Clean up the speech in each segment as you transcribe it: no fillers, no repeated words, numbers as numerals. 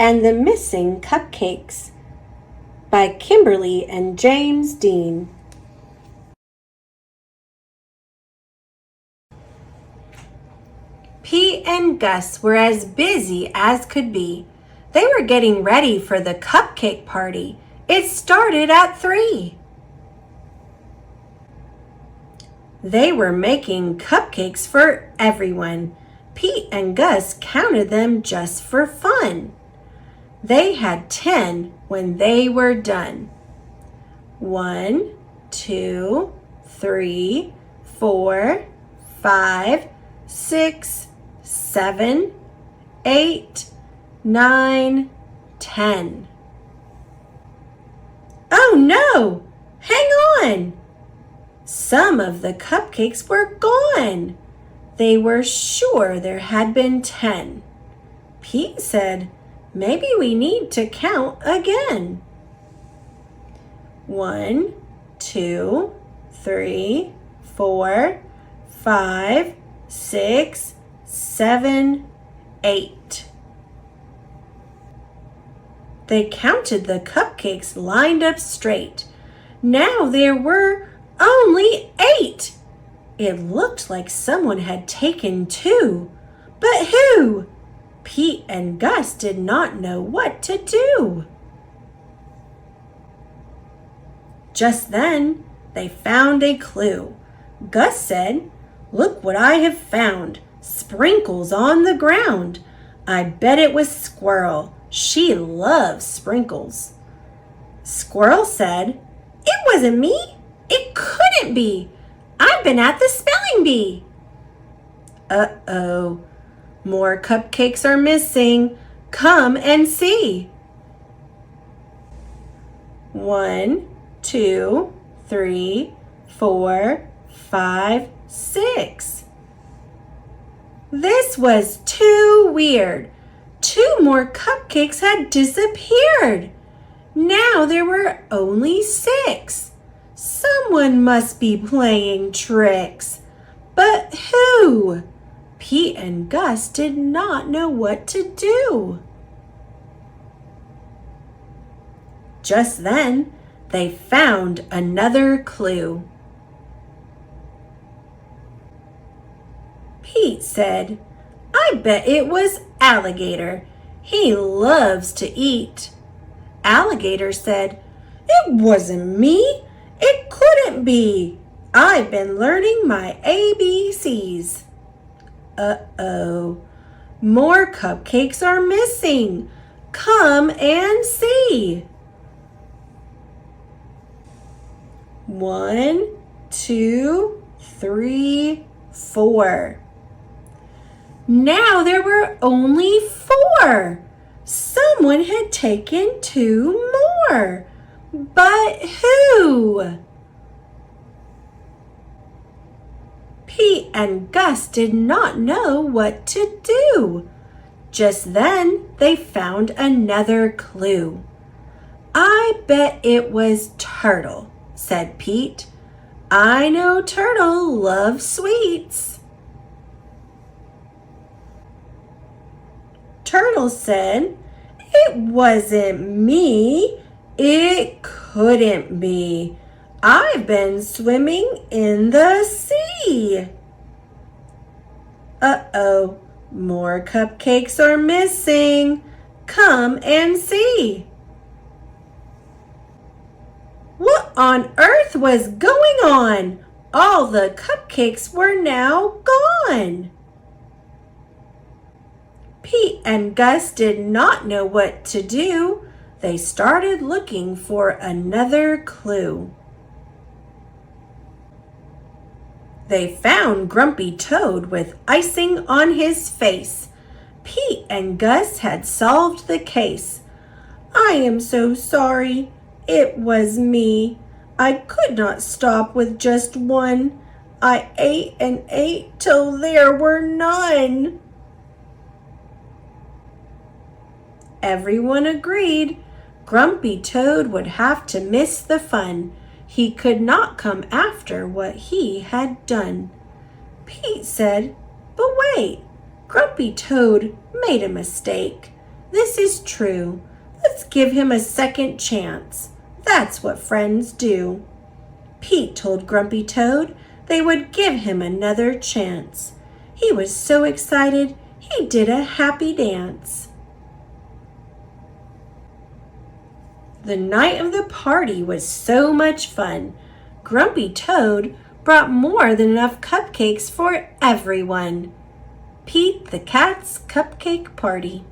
and the Missing Cupcakes by Kimberly and James Dean. Pete and Gus were as busy as could be. They were getting ready for the cupcake party. It started at 3. They were making cupcakes for everyone. Pete and Gus counted them just for fun. They had 10 when they were done. 1, 2, 3, 4, 5, 6, 7, 8, 9, 10. Oh no! Hang on! Some of the cupcakes were gone. They were sure there had been 10. Pete said, "Maybe we need to count again." 1, 2, 3, 4, 5, 6, 7, 8. They counted the cupcakes lined up straight. Now there were only 8. It looked like someone had taken 2. But who? Pete and Gus did not know what to do. Just then, they found a clue. Gus said, "Look what I have found. Sprinkles on the ground. I bet it was Squirrel. She loves sprinkles." Squirrel said, "It wasn't me. It couldn't be. I've been at the spelling bee." Uh-oh. More cupcakes are missing. Come and see. 1, 2, 3, 4, 5, 6. This was too weird. 2 more cupcakes had disappeared. Now there were only 6. Someone must be playing tricks. But who? Pete and Gus did not know what to do. Just then, they found another clue. Pete said, "I bet it was Alligator. He loves to eat." Alligator said, "It wasn't me. It couldn't be. I've been learning my ABCs." Uh-oh. More cupcakes are missing. Come and see. 1, 2, 3, 4. Now there were only 4. Someone had taken 2 more. But who? Pete and Gus did not know what to do. Just then, they found another clue. "I bet it was Turtle," said Pete. "I know Turtle loves sweets." Turtle said, "It wasn't me. It couldn't be. I've been swimming in the sea." Uh-oh, more cupcakes are missing. Come and see. What on earth was going on? All the cupcakes were now gone. Pete and Gus did not know what to do. They started looking for another clue. They found Grumpy Toad with icing on his face. Pete and Gus had solved the case. "I am so sorry. It was me. I could not stop with just one. I ate and ate till there were none." Everyone agreed. Grumpy Toad would have to miss the fun. He could not come after what he had done. Pete said, "But wait, Grumpy Toad made a mistake. This is true. Let's give him a second chance. That's what friends do. Pete told Grumpy Toad they would give him another chance. He was so excited, he did a happy dance. The night of the party was so much fun. Grumpy Toad brought more than enough cupcakes for everyone. Pete the Cat's Cupcake Party.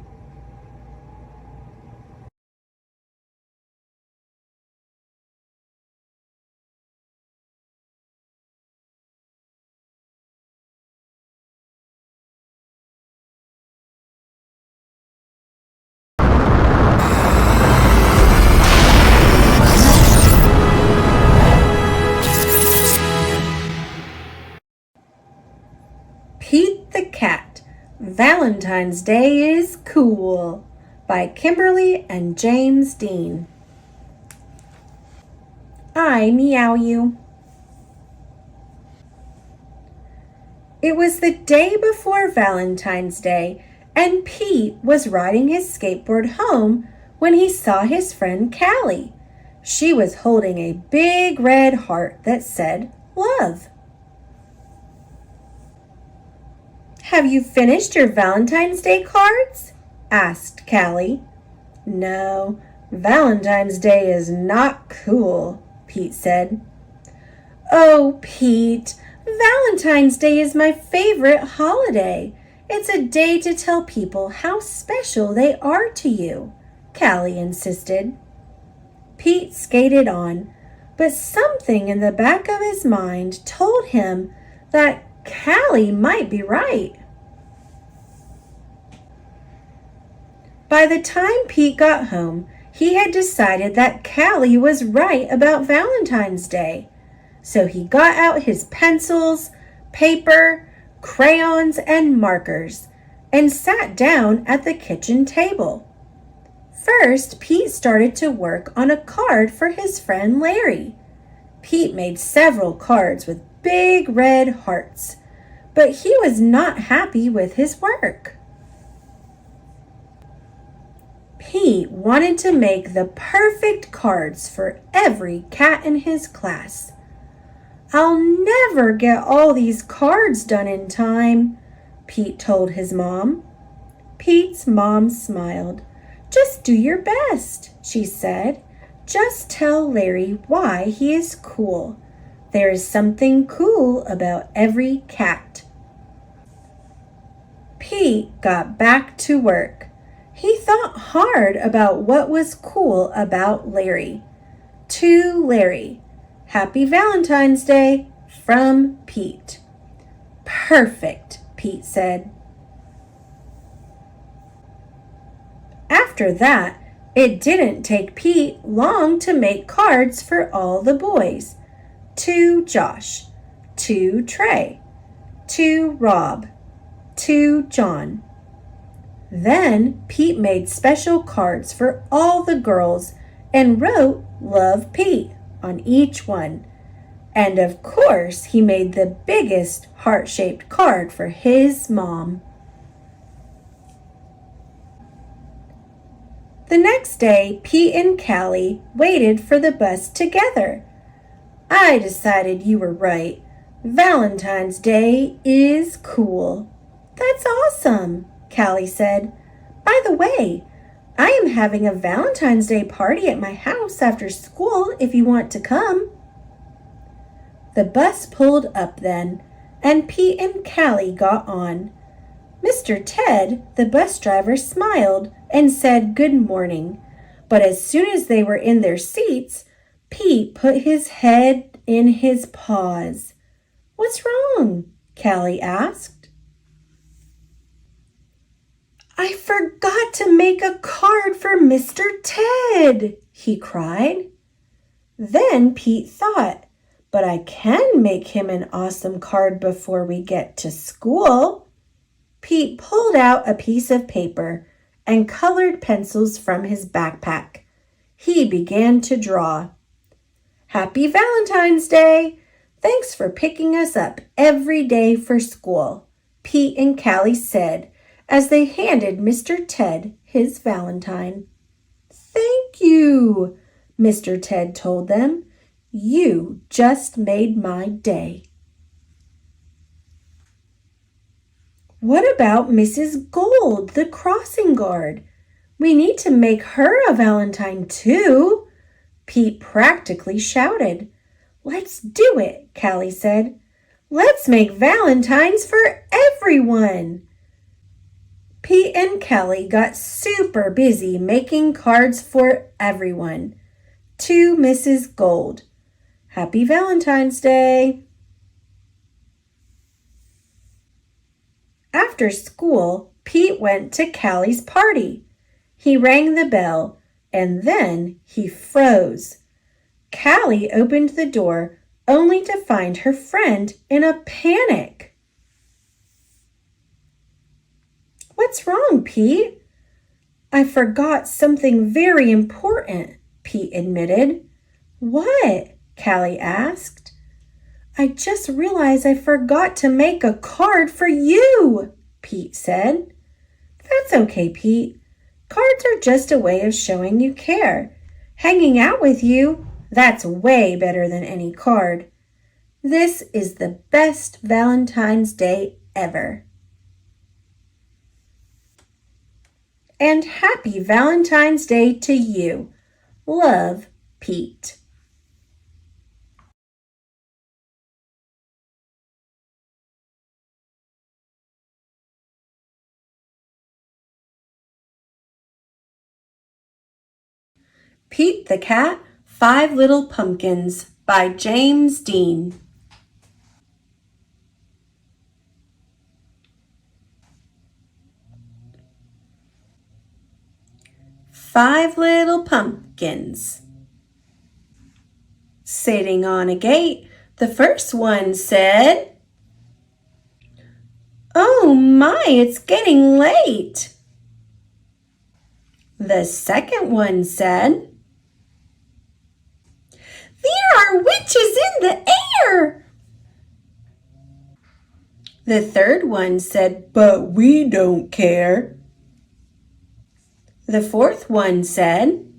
Pete the Cat, Valentine's Day is Cool by Kimberly and James Dean. I meow you. It was the day before Valentine's Day, and Pete was riding his skateboard home when he saw his friend Callie. She was holding a big red heart that said, "Love." "Have you finished your Valentine's Day cards?" asked Callie. "No, Valentine's Day is not cool," Pete said. "Oh, Pete, Valentine's Day is my favorite holiday. It's a day to tell people how special they are to you," Callie insisted. Pete skated on, but something in the back of his mind told him that Callie might be right. By the time Pete got home, he had decided that Callie was right about Valentine's Day. So he got out his pencils, paper, crayons, and markers, and sat down at the kitchen table. First, Pete started to work on a card for his friend Larry. Pete made several cards with big red hearts, but he was not happy with his work. Pete wanted to make the perfect cards for every cat in his class. "I'll never get all these cards done in time," Pete told his mom. Pete's mom smiled. "Just do your best," she said. "Just tell Larry why he is cool. There is something cool about every cat." Pete got back to work. He thought hard about what was cool about Larry. To Larry, "Happy Valentine's Day from Pete." "Perfect," Pete said. After that, it didn't take Pete long to make cards for all the boys. To Josh, to Trey, to Rob, to John. Then Pete made special cards for all the girls and wrote "Love Pete" on each one. And of course, he made the biggest heart-shaped card for his mom. The next day, Pete and Callie waited for the bus together. "I decided you were right. Valentine's Day is cool." "That's awesome," Callie said. "By the way, I am having a Valentine's Day party at my house after school if you want to come." The bus pulled up then, and Pete and Callie got on. Mr. Ted, the bus driver, smiled and said good morning, but as soon as they were in their seats, Pete put his head in his paws. "What's wrong?" Callie asked. "I forgot to make a card for Mr. Ted," he cried. Then Pete thought, "But I can make him an awesome card before we get to school." Pete pulled out a piece of paper and colored pencils from his backpack. He began to draw. "Happy Valentine's Day! Thanks for picking us up every day for school," Pete and Callie said as they handed Mr. Ted his Valentine. "Thank you," Mr. Ted told them. "You just made my day." "What about Mrs. Gold, the crossing guard? We need to make her a Valentine too," Pete practically shouted. "Let's do it," Callie said. "Let's make Valentines for everyone." Pete and Kelly got super busy making cards for everyone. To Mrs. Gold, "Happy Valentine's Day." After school, Pete went to Callie's party. He rang the bell, and then he froze. Callie opened the door only to find her friend in a panic. "What's wrong, Pete?" "I forgot something very important," Pete admitted. "What?" Callie asked. "I just realized I forgot to make a card for you," Pete said. "That's okay, Pete. Cards are just a way of showing you care. Hanging out with you, that's way better than any card. This is the best Valentine's Day ever. And happy Valentine's Day to you. Love, Pete." Pete the Cat, 5 Little Pumpkins by James Dean. Five little pumpkins sitting on a gate. The first one said, "Oh my, it's getting late." The second one said, "There are witches in the air." The third one said, "But we don't care." The fourth one said,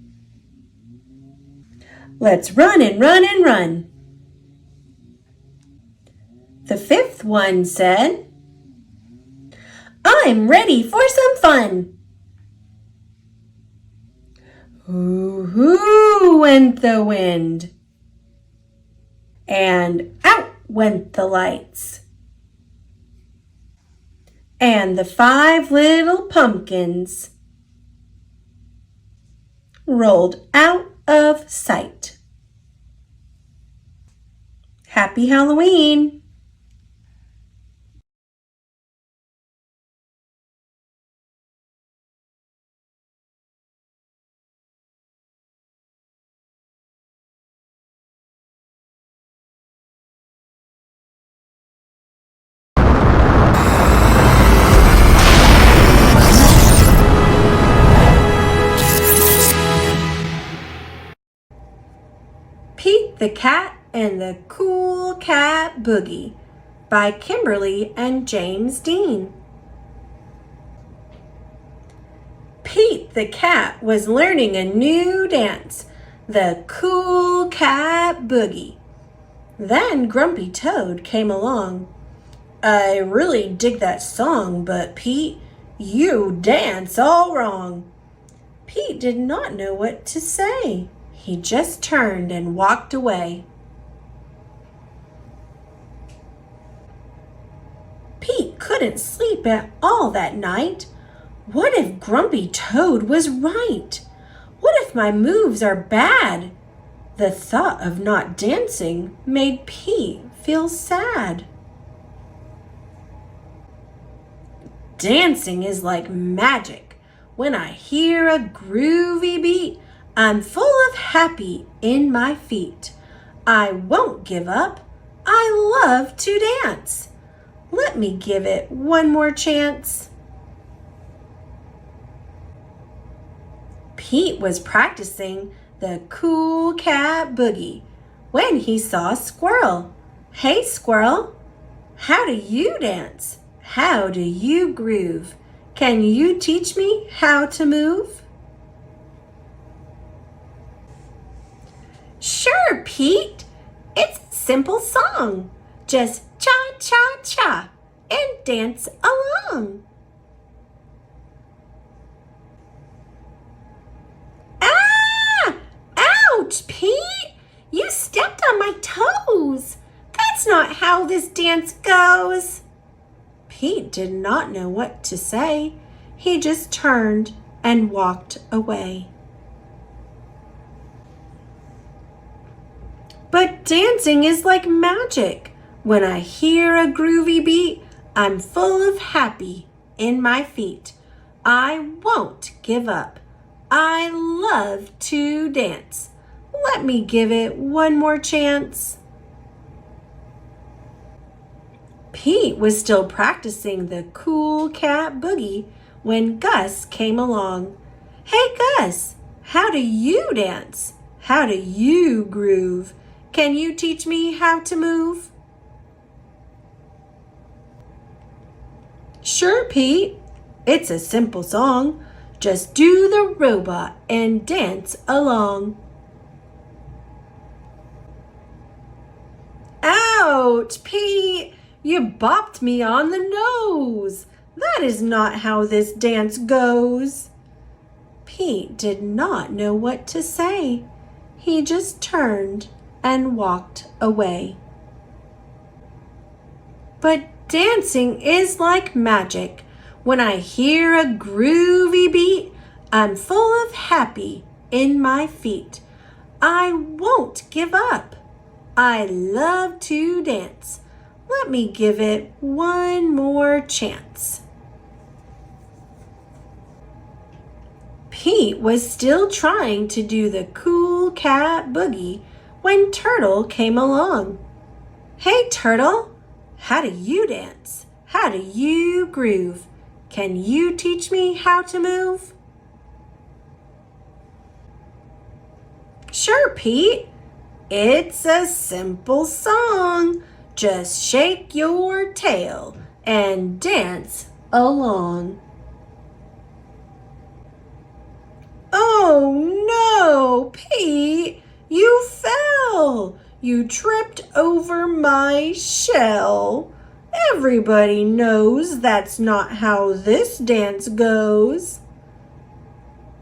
"Let's run and run and run." The fifth one said, "I'm ready for some fun." Hoo-hoo went the wind, and out went the lights. And the 5 little pumpkins rolled out of sight. Happy Halloween! Pete the Cat and the Cool Cat Boogie by Kimberly and James Dean. Pete the Cat was learning a new dance, the Cool Cat Boogie. Then Grumpy Toad came along. "I really dig that song, but Pete, you dance all wrong." Pete did not know what to say. He just turned and walked away. Pete couldn't sleep at all that night. What if Grumpy Toad was right? What if my moves are bad? The thought of not dancing made Pete feel sad. Dancing is like magic. When I hear a groovy beat, I'm full of happy in my feet. I won't give up. I love to dance. Let me give it one more chance. Pete was practicing the Cool Cat Boogie when he saw Squirrel. "Hey, Squirrel, how do you dance? How do you groove? Can you teach me how to move? Sure, Pete. It's a simple song. Just cha-cha-cha and dance along. Ah! Ouch, Pete! You stepped on my toes. That's not how this dance goes. Pete did not know what to say. He just turned and walked away. But dancing is like magic. When I hear a groovy beat, I'm full of happy in my feet. I won't give up. I love to dance. Let me give it one more chance. Pete was still practicing the cool cat boogie when Gus came along. Hey Gus, how do you dance? How do you groove? Can you teach me how to move? Sure, Pete. It's a simple song. Just do the robot and dance along. Ouch, Pete! You bopped me on the nose. That is not how this dance goes. Pete did not know what to say. He just turned and walked away. But dancing is like magic. When I hear a groovy beat, I'm full of happy in my feet. I won't give up. I love to dance. Let me give it one more chance. Pete was still trying to do the cool cat boogie when Turtle came along. Hey, Turtle, how do you dance? How do you groove? Can you teach me how to move? Sure, Pete. It's a simple song. Just shake your tail and dance along. Oh no, Pete, you fell. You tripped over my shell. Everybody knows that's not how this dance goes.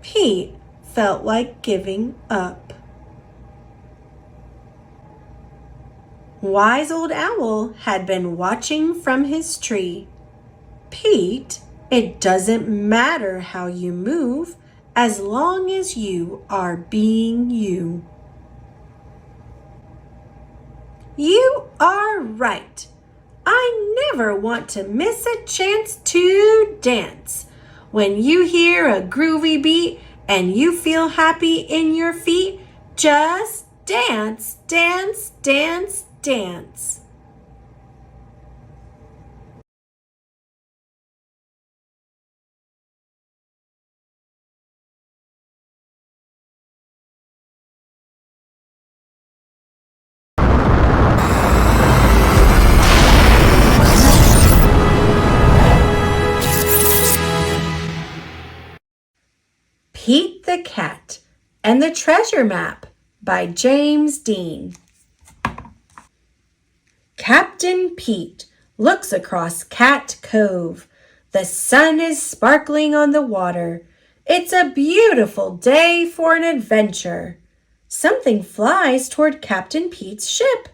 Pete felt like giving up. Wise Old Owl had been watching from his tree. Pete, it doesn't matter how you move as long as you are being you. You are right. I never want to miss a chance to dance. When you hear a groovy beat and you feel happy in your feet, just dance, dance, dance, dance. Pete the Cat and the Treasure Map by James Dean. Captain Pete looks across Cat Cove. The sun is sparkling on the water. It's a beautiful day for an adventure. Something flies toward Captain Pete's ship.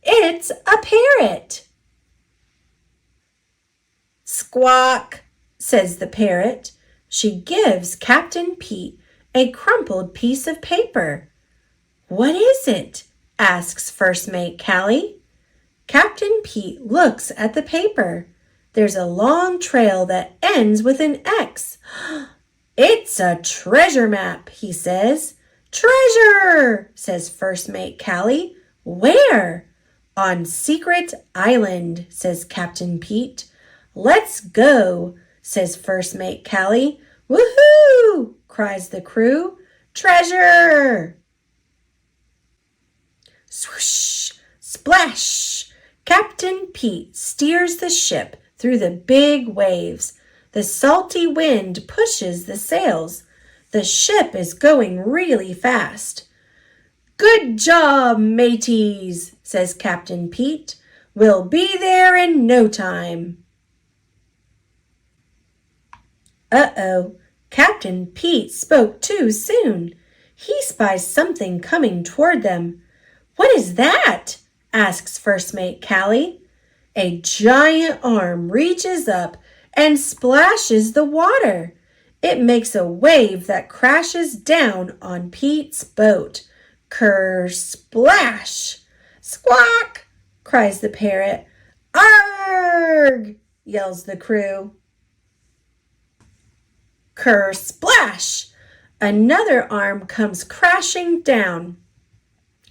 It's a parrot. Squawk, says the parrot. She gives Captain Pete a crumpled piece of paper. What is it? Asks First Mate Callie. Captain Pete looks at the paper. There's a long trail that ends with an X. It's a treasure map, he says. Treasure, says First Mate Callie. Where? On Secret Island, says Captain Pete. Let's go, says First Mate Callie. Woohoo! Cries the crew. Treasure! Swoosh! Splash! Captain Pete steers the ship through the big waves. The salty wind pushes the sails. The ship is going really fast. "Good job, mateys," says Captain Pete. "We'll be there in no time." Uh-oh, Captain Pete spoke too soon. He spies something coming toward them. "What is that?" asks First Mate Callie. A giant arm reaches up and splashes the water. It makes a wave that crashes down on Pete's boat. Ker-splash! "Squawk!" cries the parrot. "Arg!" yells the crew. Ker-splash! Another arm comes crashing down.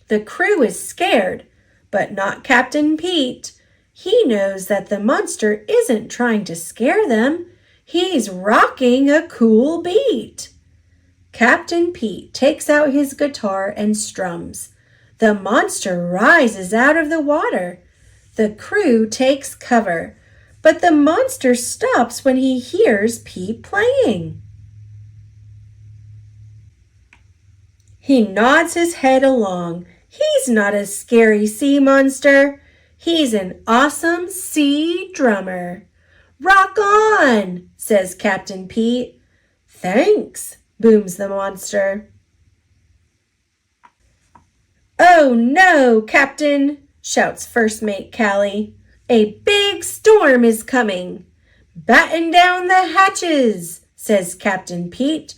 The crew is scared, but not Captain Pete. He knows that the monster isn't trying to scare them. He's rocking a cool beat. Captain Pete takes out his guitar and strums. The monster rises out of the water. The crew takes cover, but the monster stops when he hears Pete playing. He nods his head along. He's not a scary sea monster. He's an awesome sea drummer. "Rock on," says Captain Pete. "Thanks," booms the monster. "Oh no, Captain," shouts First Mate Callie. "A big storm is coming." "Batten down the hatches," says Captain Pete.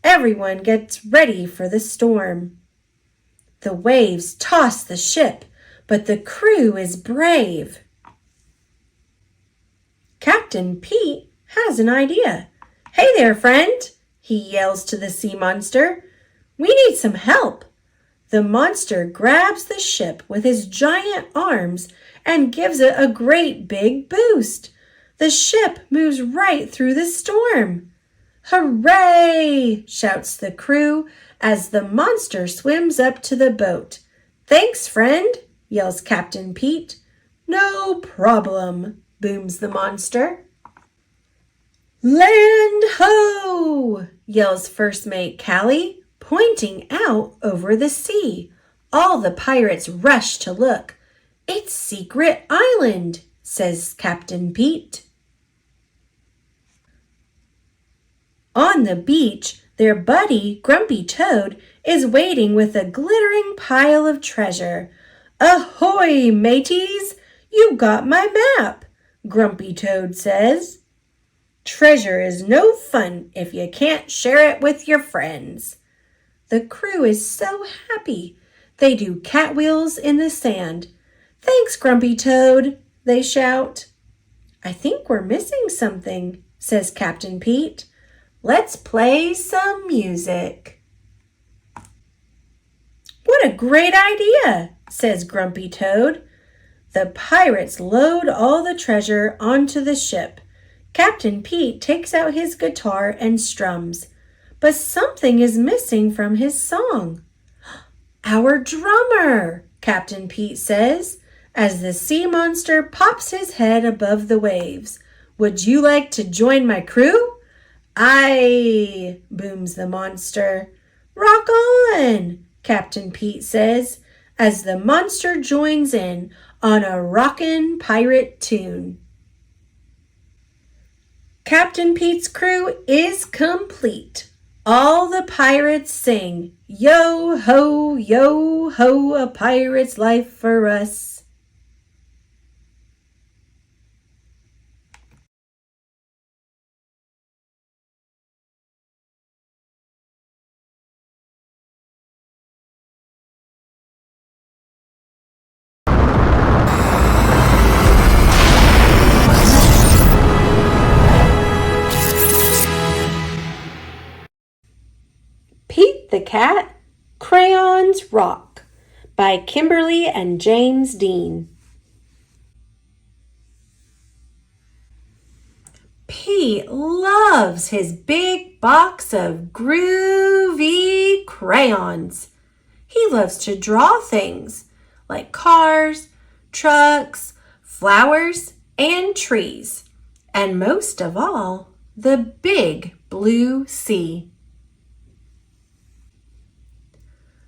Everyone gets ready for the storm. The waves toss the ship, but the crew is brave. Captain Pete has an idea. "Hey there, friend," he yells to the sea monster. "We need some help." The monster grabs the ship with his giant arms and gives it a great big boost. The ship moves right through the storm. "Hooray!" shouts the crew as the monster swims up to the boat. "Thanks, friend," yells Captain Pete. "No problem," booms the monster. "Land ho!" yells First Mate Callie, pointing out over the sea. All the pirates rush to look. "It's Secret Island," says Captain Pete. On the beach, their buddy, Grumpy Toad, is waiting with a glittering pile of treasure. "Ahoy, mateys! You got my map," Grumpy Toad says. "Treasure is no fun if you can't share it with your friends." The crew is so happy. They do catwheels in the sand. "Thanks, Grumpy Toad," they shout. "I think we're missing something," says Captain Pete. "Let's play some music." "What a great idea," says Grumpy Toad. The pirates load all the treasure onto the ship. Captain Pete takes out his guitar and strums, but something is missing from his song. "Our drummer," Captain Pete says, as the sea monster pops his head above the waves. "Would you like to join my crew?" "Aye," booms the monster. "Rock on," Captain Pete says, as the monster joins in on a rockin' pirate tune. Captain Pete's crew is complete. All the pirates sing, "Yo ho, a pirate's life for us." Pete the Cat, Crayons Rock by Kimberly and James Dean. Pete loves his big box of groovy crayons. He loves to draw things like cars, trucks, flowers, and trees. And most of all, the big blue sea.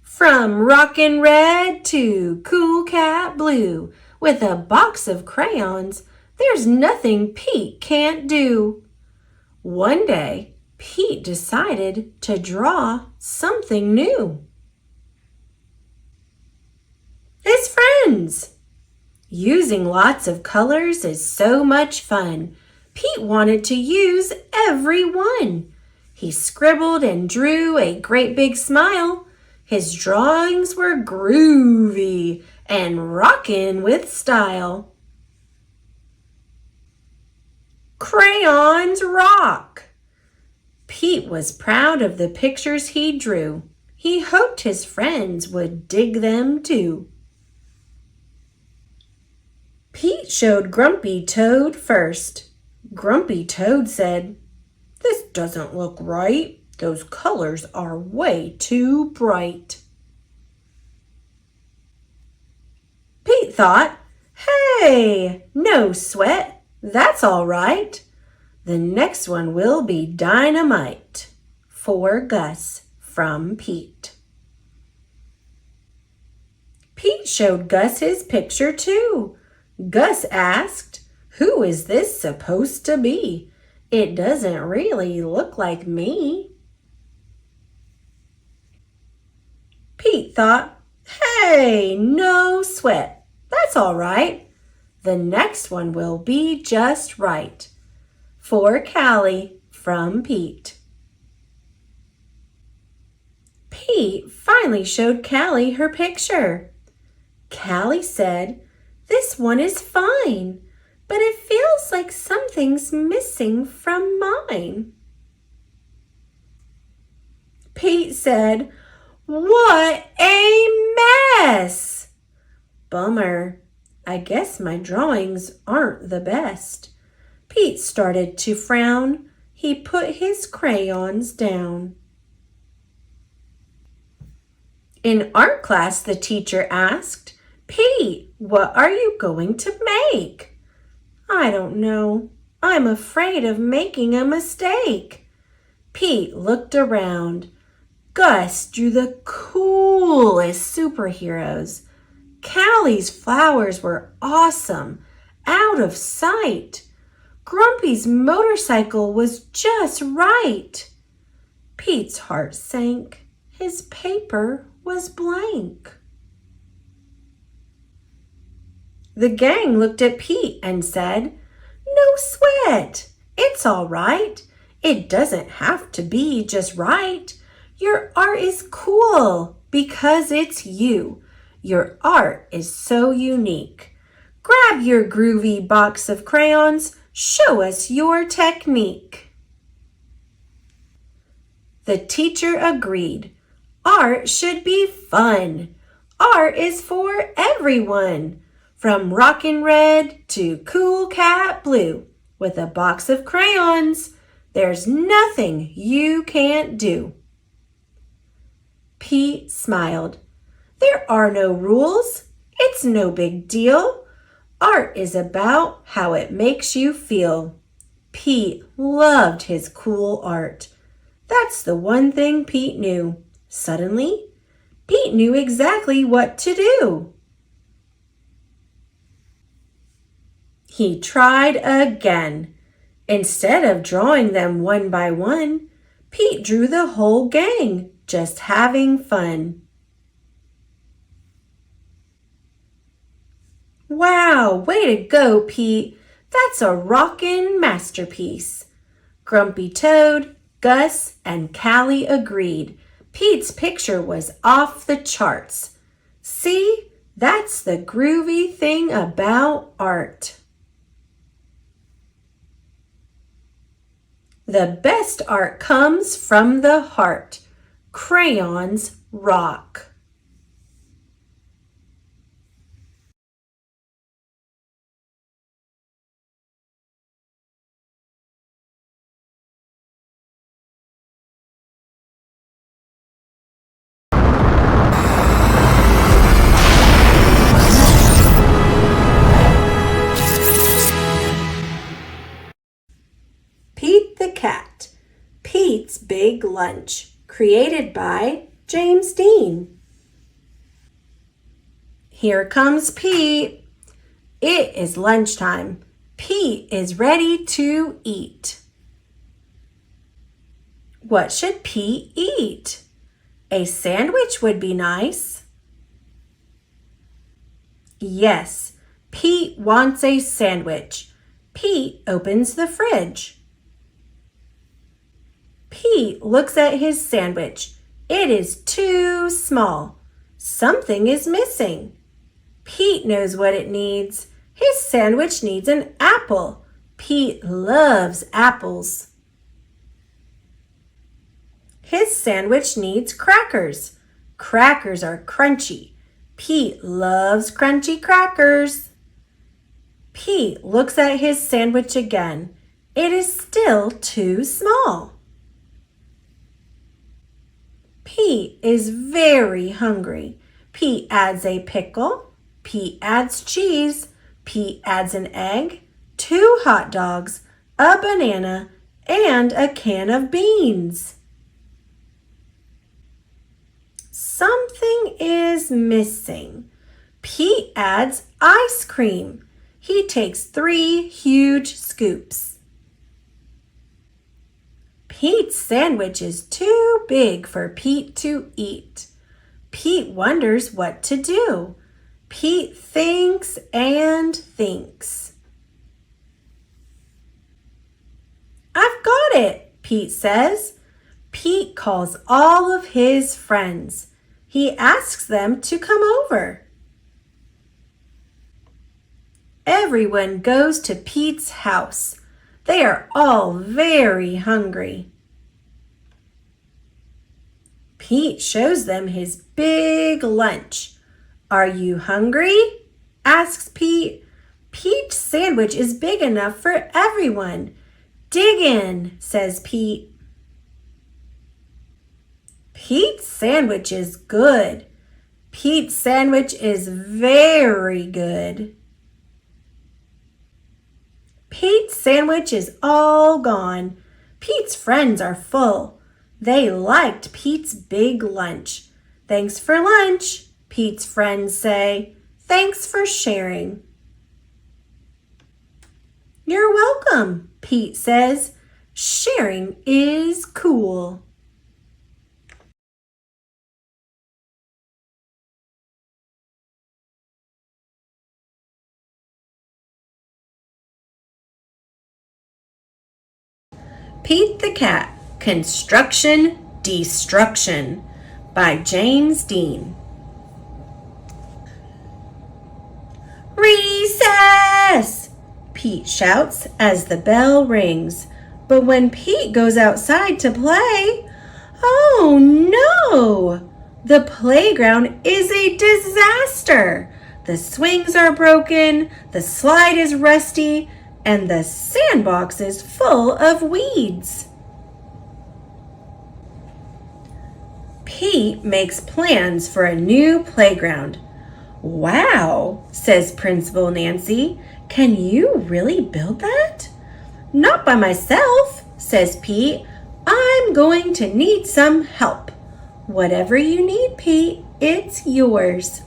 From rockin' red to cool cat blue, with a box of crayons, there's nothing Pete can't do. One day, Pete decided to draw something new. His friends. Using lots of colors is so much fun. Pete wanted to use every one. He scribbled and drew a great big smile. His drawings were groovy and rockin' with style. Crayons rock! Pete was proud of the pictures he drew. He hoped his friends would dig them too. Pete showed Grumpy Toad first. Grumpy Toad said, "This doesn't look right. Those colors are way too bright." Pete thought, "Hey, no sweat. That's all right. The next one will be dynamite." For Gus from Pete. Pete showed Gus his picture too. Gus asked, "Who is this supposed to be? It doesn't really look like me." Pete thought, "Hey, no sweat. That's all right. The next one will be just right." For Callie from Pete. Pete finally showed Callie her picture. Callie said, "This one is fine, but it feels like something's missing from mine." Pete said, "What a mess!" Bummer. I guess my drawings aren't the best. Pete started to frown. He put his crayons down. In art class, the teacher asked, "Pete, what are you going to make?" "I don't know. I'm afraid of making a mistake." Pete looked around. Gus drew the coolest superheroes. Callie's flowers were awesome, out of sight. Grumpy's motorcycle was just right. Pete's heart sank. His paper was blank. The gang looked at Pete and said, "No sweat. It's all right. It doesn't have to be just right. Your art is cool because it's you. Your art is so unique. Grab your groovy box of crayons. Show us your technique." The teacher agreed. Art should be fun. Art is for everyone. From rockin' red to cool cat blue. With a box of crayons, there's nothing you can't do. Pete smiled. There are no rules. It's no big deal. Art is about how it makes you feel. Pete loved his cool art. That's the one thing Pete knew. Suddenly, Pete knew exactly what to do. He tried again. Instead of drawing them one by one, Pete drew the whole gang, just having fun. Wow, way to go, Pete. That's a rockin' masterpiece. Grumpy Toad, Gus, and Callie agreed. Pete's picture was off the charts. See, that's the groovy thing about art. The best art comes from the heart. Crayons rock. Big Lunch, created by James Dean. Here comes Pete. It is lunchtime. Pete is ready to eat. What should Pete eat? A sandwich would be nice. Yes, Pete wants a sandwich. Pete opens the fridge. Pete looks at his sandwich. It is too small. Something is missing. Pete knows what it needs. His sandwich needs an apple. Pete loves apples. His sandwich needs crackers. Crackers are crunchy. Pete loves crunchy crackers. Pete looks at his sandwich again. It is still too small. Pete is very hungry. Pete adds a pickle. Pete adds cheese. Pete adds an egg, 2 hot dogs, a banana, and a can of beans. Something is missing. Pete adds ice cream. He takes 3 huge scoops. Pete's sandwich is too big for Pete to eat. Pete wonders what to do. Pete thinks and thinks. I've got it, Pete says. Pete calls all of his friends. He asks them to come over. Everyone goes to Pete's house. They are all very hungry. Pete shows them his big lunch. Are you hungry? Asks Pete. Pete's sandwich is big enough for everyone. Dig in, says Pete. Pete's sandwich is good. Pete's sandwich is very good. Pete's sandwich is all gone. Pete's friends are full. They liked Pete's big lunch. Thanks for lunch, Pete's friends say. Thanks for sharing. You're welcome, Pete says. Sharing is cool. Pete the Cat, Construction Destruction by James Dean. Recess! Pete shouts as the bell rings. But when Pete goes outside to play, oh no! The playground is a disaster. The swings are broken, the slide is rusty, and the sandbox is full of weeds. Pete makes plans for a new playground. Wow, says Principal Nancy. Can you really build that? Not by myself, says Pete. I'm going to need some help. Whatever you need, Pete, it's yours.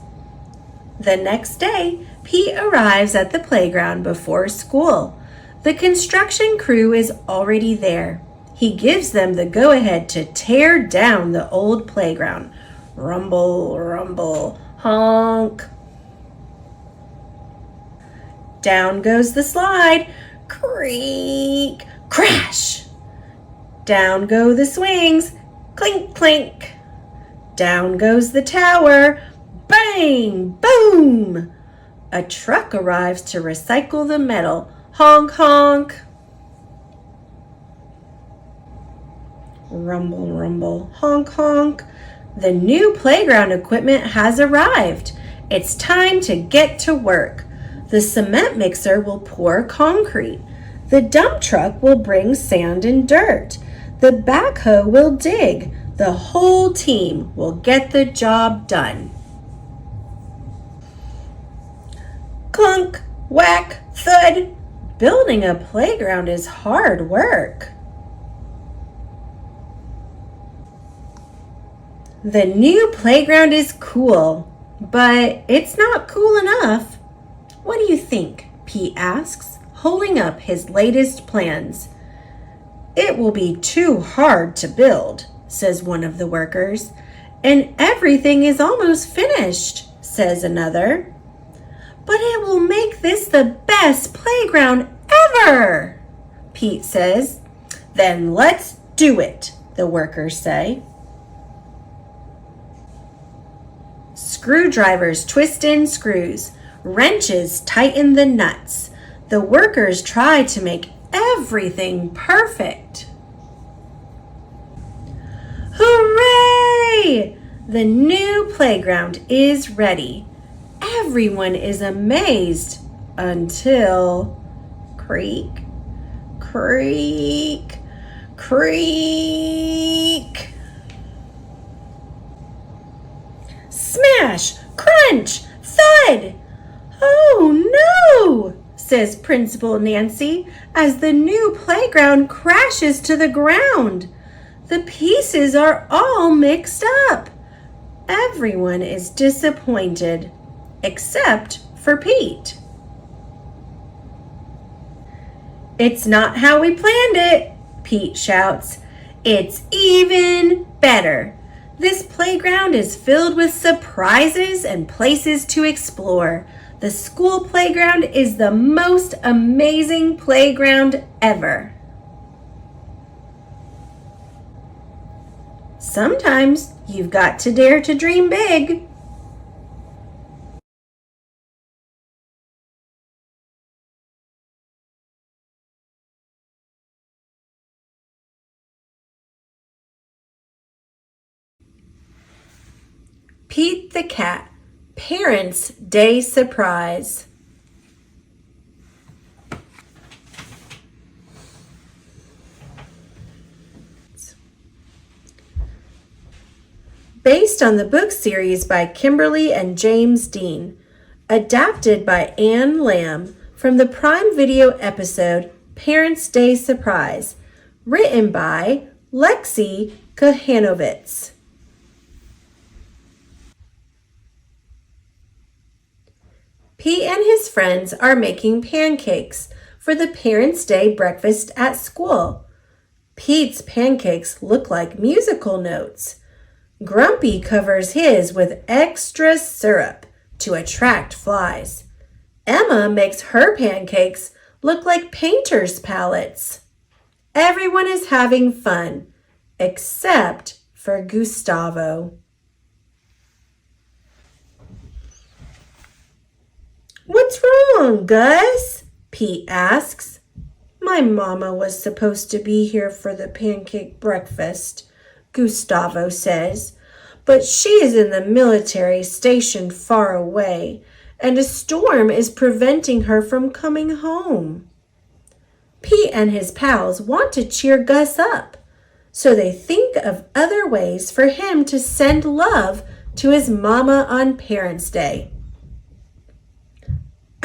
The next day, Pete arrives at the playground before school. The construction crew is already there. He gives them the go-ahead to tear down the old playground. Rumble, rumble, honk. Down goes the slide. Creak, crash. Down go the swings. Clink, clink. Down goes the tower. Bang, boom. A truck arrives to recycle the metal. Honk, honk. Rumble, rumble, honk, honk. The new playground equipment has arrived. It's time to get to work. The cement mixer will pour concrete. The dump truck will bring sand and dirt. The backhoe will dig. The whole team will get the job done. Clunk, whack, thud. Building a playground is hard work. The new playground is cool, but it's not cool enough. What do you think? Pete asks, holding up his latest plans. It will be too hard to build, says one of the workers. And everything is almost finished, says another. But it will make this the best playground ever, Pete says. Then let's do it, the workers say. Screwdrivers twist in screws. Wrenches tighten the nuts. The workers try to make everything perfect. Hooray! The new playground is ready. Everyone is amazed until creak, creak, creak. Smash, crunch, thud. Oh no, says Principal Nancy as the new playground crashes to the ground. The pieces are all mixed up. Everyone is disappointed, except for Pete. It's not how we planned it, Pete shouts. It's even better. This playground is filled with surprises and places to explore. The school playground is the most amazing playground ever. Sometimes you've got to dare to dream big. Pete the Cat, Parents' Day Surprise. Based on the book series by Kimberly and James Dean, adapted by Anne Lamb from the Prime Video episode Parents' Day Surprise, written by Lexi Kohanovitz. Pete and his friends are making pancakes for the Parents' Day breakfast at school. Pete's pancakes look like musical notes. Grumpy covers his with extra syrup to attract flies. Emma makes her pancakes look like painter's palettes. Everyone is having fun, except for Gustavo. What's wrong, Gus? Pete asks. My mama was supposed to be here for the pancake breakfast, Gustavo says, but she is in the military station far away, and a storm is preventing her from coming home. Pete and his pals want to cheer Gus up, so they think of other ways for him to send love to his mama on Parents' Day.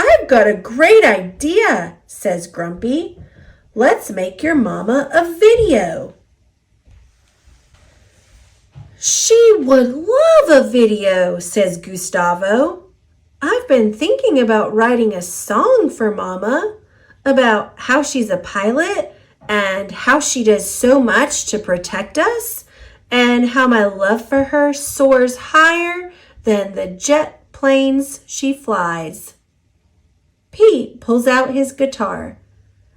I've got a great idea, says Grumpy. Let's make your mama a video. She would love a video, says Gustavo. I've been thinking about writing a song for Mama about how she's a pilot and how she does so much to protect us and how my love for her soars higher than the jet planes she flies. Pete pulls out his guitar.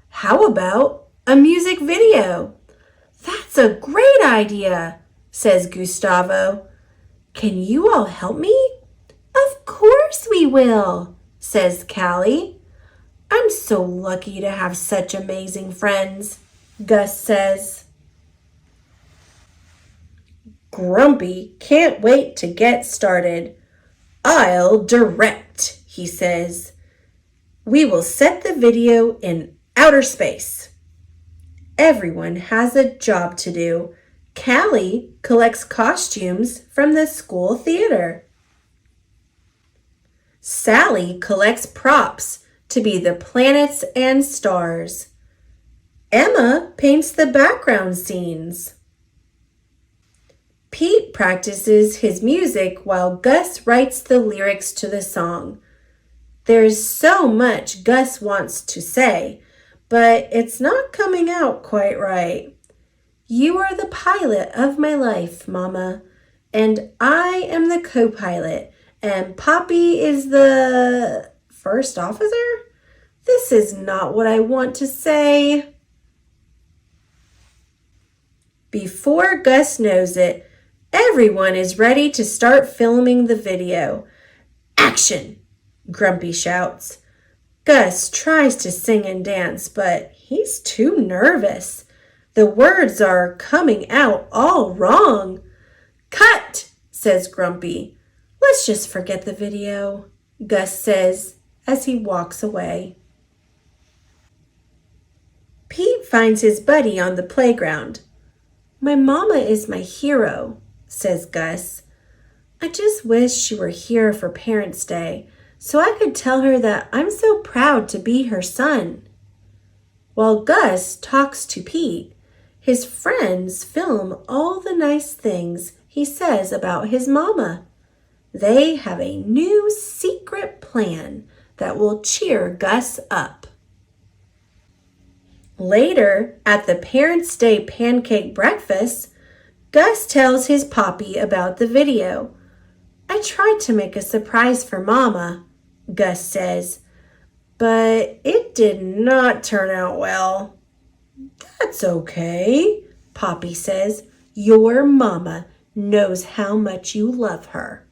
How about a music video? That's a great idea, says Gustavo. Can you all help me? Of course we will, says Callie. I'm so lucky to have such amazing friends, Gus says. Grumpy can't wait to get started. I'll direct, he says. We will set the video in outer space. Everyone has a job to do. Callie collects costumes from the school theater. Sally collects props to be the planets and stars. Emma paints the background scenes. Pete practices his music while Gus writes the lyrics to the song. There's so much Gus wants to say, but it's not coming out quite right. You are the pilot of my life, Mama, and I am the co-pilot, and Poppy is the first officer? This is not what I want to say. Before Gus knows it, everyone is ready to start filming the video. Action! Grumpy shouts. Gus tries to sing and dance, but he's too nervous. The words are coming out all wrong. Cut, says Grumpy. Let's just forget the video, Gus says as he walks away. Pete finds his buddy on the playground. My mama is my hero, says Gus. I just wish she were here for Parents' Day so I could tell her that I'm so proud to be her son. While Gus talks to Pete, his friends film all the nice things he says about his mama. They have a new secret plan that will cheer Gus up. Later, at the Parents' Day pancake breakfast, Gus tells his Poppy about the video. I tried to make a surprise for Mama, Gus says, but it did not turn out well. That's okay, Poppy says. Your mama knows how much you love her.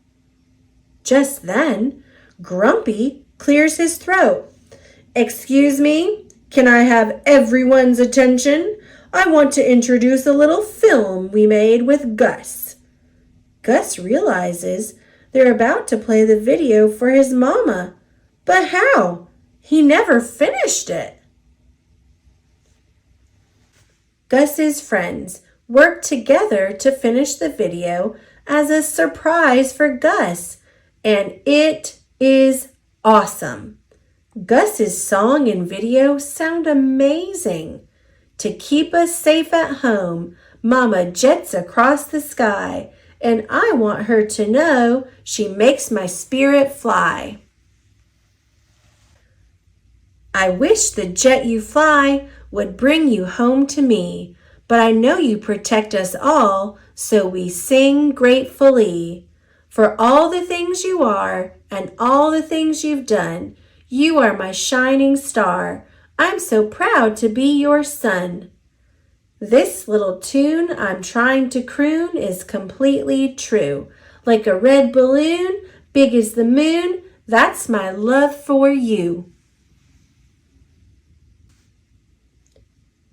Just then, Grumpy clears his throat. Excuse me, can I have everyone's attention? I want to introduce a little film we made with Gus. Gus realizes they're about to play the video for his mama. But how? He never finished it. Gus's friends work together to finish the video as a surprise for Gus, and it is awesome. Gus's song and video sound amazing. To keep us safe at home, Mama jets across the sky, and I want her to know she makes my spirit fly. I wish the jet you fly would bring you home to me, but I know you protect us all, so we sing gratefully. For all the things you are and all the things you've done, you are my shining star. I'm so proud to be your son. This little tune I'm trying to croon is completely true. Like a red balloon, big as the moon, that's my love for you.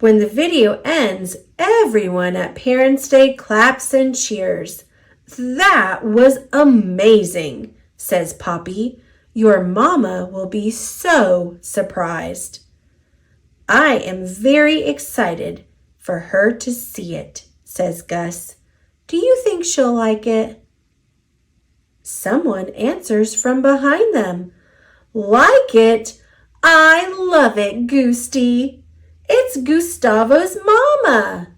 When the video ends, everyone at Parents' Day claps and cheers. That was amazing, says Poppy. Your mama will be so surprised. I am very excited for her to see it, says Gus. Do you think she'll like it? Someone answers from behind them. Like it? I love it, Goosty. It's Gustavo's mama.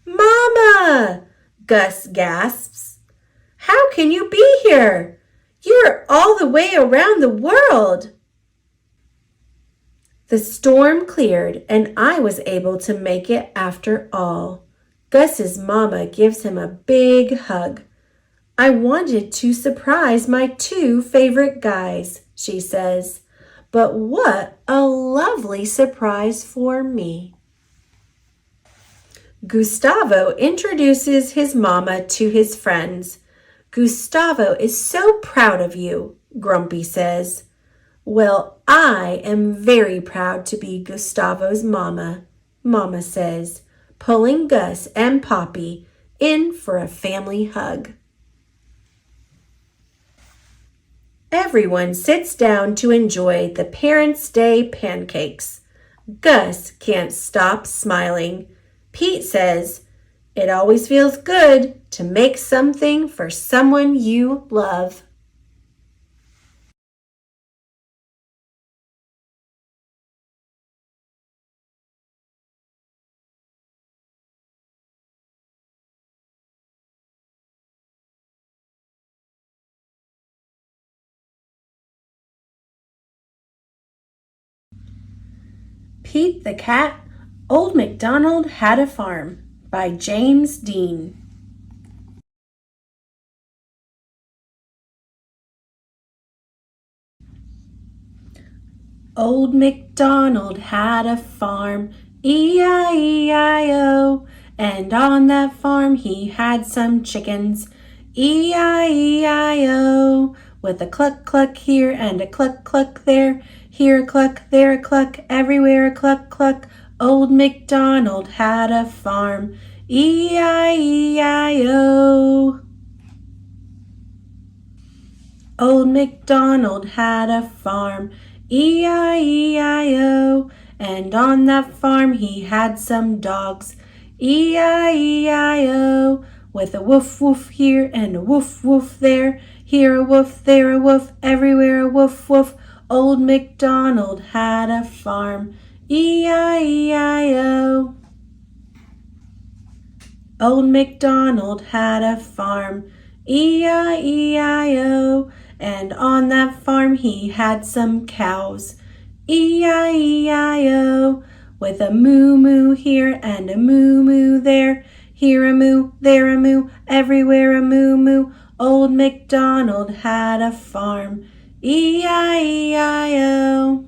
Mama, Gus gasps. How can you be here? You're all the way around the world. The storm cleared and I was able to make it after all. Gus's mama gives him a big hug. I wanted to surprise my two favorite guys, she says. But what a lovely surprise for me. Gustavo introduces his mama to his friends. Gustavo is so proud of you, Grumpy says. Well, I am very proud to be Gustavo's mama, Mama says, pulling Gus and Poppy in for a family hug. Everyone sits down to enjoy the Parents' Day pancakes. Gus can't stop smiling. Pete says, it always feels good to make something for someone you love. Pete the Cat, Old MacDonald Had a Farm by James Dean. Old MacDonald had a farm, E-I-E-I-O, and on that farm he had some chickens, E-I-E-I-O, with a cluck cluck here and a cluck cluck there, here a cluck, there a cluck, everywhere a cluck cluck. Old MacDonald had a farm, E-I-E-I-O. Old MacDonald had a farm, E-I-E-I-O, and on that farm he had some dogs, E-I-E-I-O, with a woof woof here and a woof woof there, here a woof, there a woof, everywhere a woof woof. Old MacDonald had a farm, E-I-E-I-O. Old MacDonald had a farm, E-I-E-I-O, and on that farm he had some cows, E-I-E-I-O, with a moo-moo here and a moo-moo there, here a moo, there a moo, everywhere a moo-moo. Old MacDonald had a farm, E-I-E-I-O.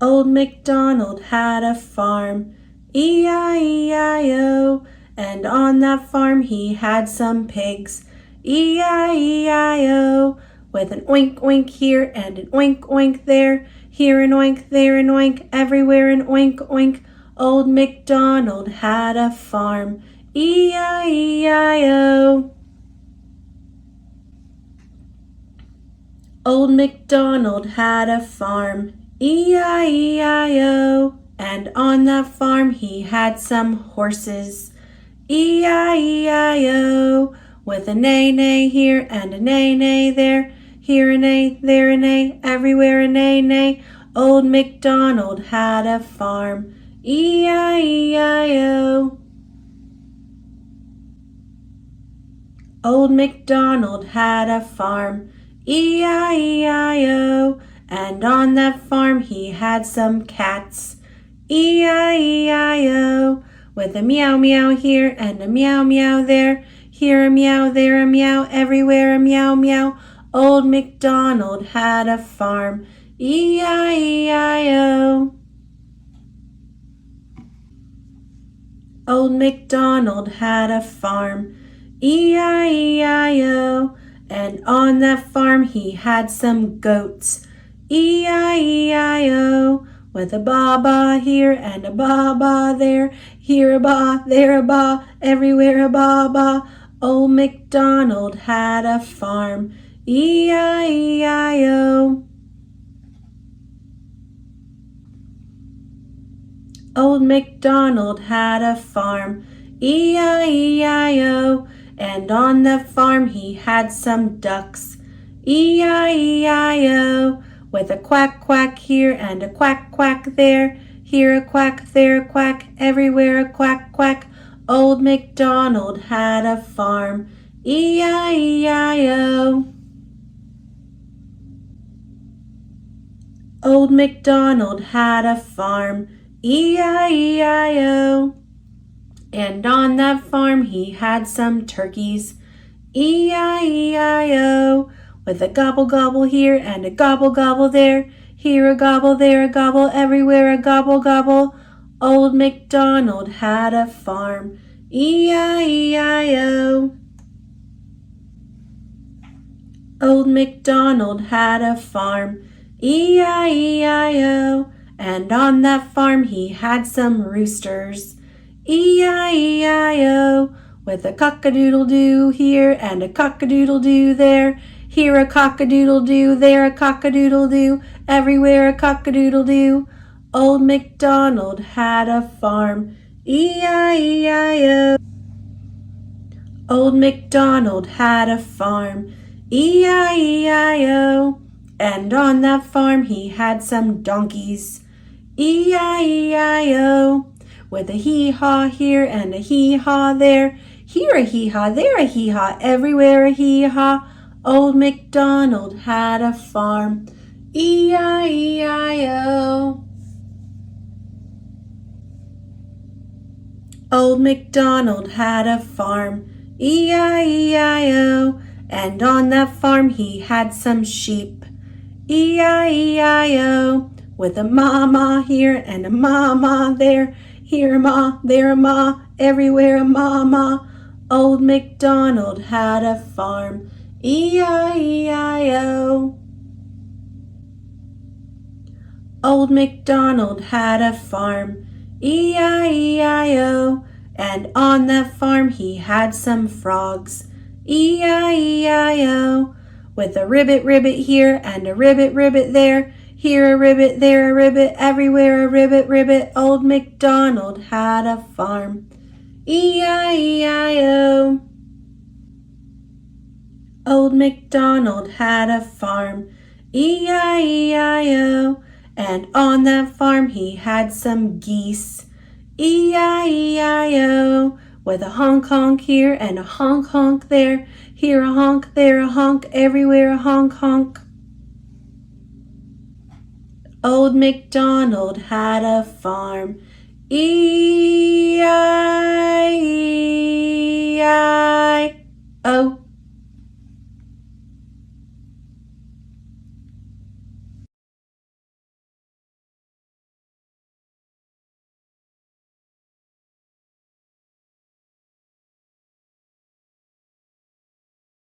Old MacDonald had a farm, E-I-E-I-O, and on that farm he had some pigs, E-I-E-I-O, with an oink oink here and an oink oink there, here an oink, there an oink, everywhere an oink oink. Old MacDonald had a farm, E-I-E-I-O. Old MacDonald had a farm, E-I-E-I-O, and on that farm he had some horses, E-I-E-I-O, with a neigh-neigh here and a neigh-neigh there, here a neigh, there a neigh, everywhere a neigh-neigh. Old MacDonald had a farm, E-I-E-I-O. Old MacDonald had a farm, E-I-E-I-O, and on that farm he had some cats, E-I-E-I-O, with a meow meow here and a meow meow there, here a meow, there a meow, everywhere a meow meow. Old MacDonald had a farm, E-I-E-I-O. Old MacDonald had a farm, E-I-E-I-O, and on that farm he had some goats, E-I-E-I-O, with a ba-ba here and a ba-ba there, here a ba, there a ba, everywhere a ba-ba. Old MacDonald had a farm, E-I-E-I-O. Old MacDonald had a farm, E-I-E-I-O, and on that farm he had some ducks, E-I-E-I-O, with a quack quack here and a quack quack there, here a quack, there a quack, everywhere a quack quack. Old MacDonald had a farm, E-I-E-I-O. Old MacDonald had a farm, E-I-E-I-O, and on that farm he had some turkeys, E-I-E-I-O, with a gobble gobble here and a gobble gobble there, here a gobble, there a gobble, everywhere a gobble gobble. Old MacDonald had a farm, E-I-E-I-O. Old MacDonald had a farm, E-I-E-I-O, and on that farm he had some roosters, E-I-E-I-O, with a cock-a-doodle-doo here and a cock-a-doodle-doo there, here a cock-a-doodle-doo, there a cock-a-doodle-doo, everywhere a cock-a-doodle-doo. Old MacDonald had a farm, E-I-E-I-O. Old MacDonald had a farm, E-I-E-I-O, and on that farm he had some donkeys, E-I-E-I-O, with a hee-haw here and a hee-haw there, here a hee-haw, there a hee-haw, everywhere a hee-haw. Old MacDonald had a farm, E-I-E-I-O. Old MacDonald had a farm, E-I-E-I-O, and on that farm he had some sheep, E-I-E-I-O, with a ma-ma here and a ma-ma there, here a ma, there a ma, everywhere a ma-ma. Old MacDonald had a farm, E-I-E-I-O. Old MacDonald had a farm, E-I-E-I-O, and on that farm he had some frogs, E-I-E-I-O, with a ribbit here and a ribbit there, here a ribbit, there a ribbit, everywhere a ribbit. Old MacDonald had a farm, E-I-E-I-O. Old MacDonald had a farm, E-I-E-I-O, and on that farm he had some geese, E-I-E-I-O, with a honk honk here and a honk honk there, here a honk, there a honk, everywhere a honk honk. Old MacDonald had a farm, E-I-E-I-O.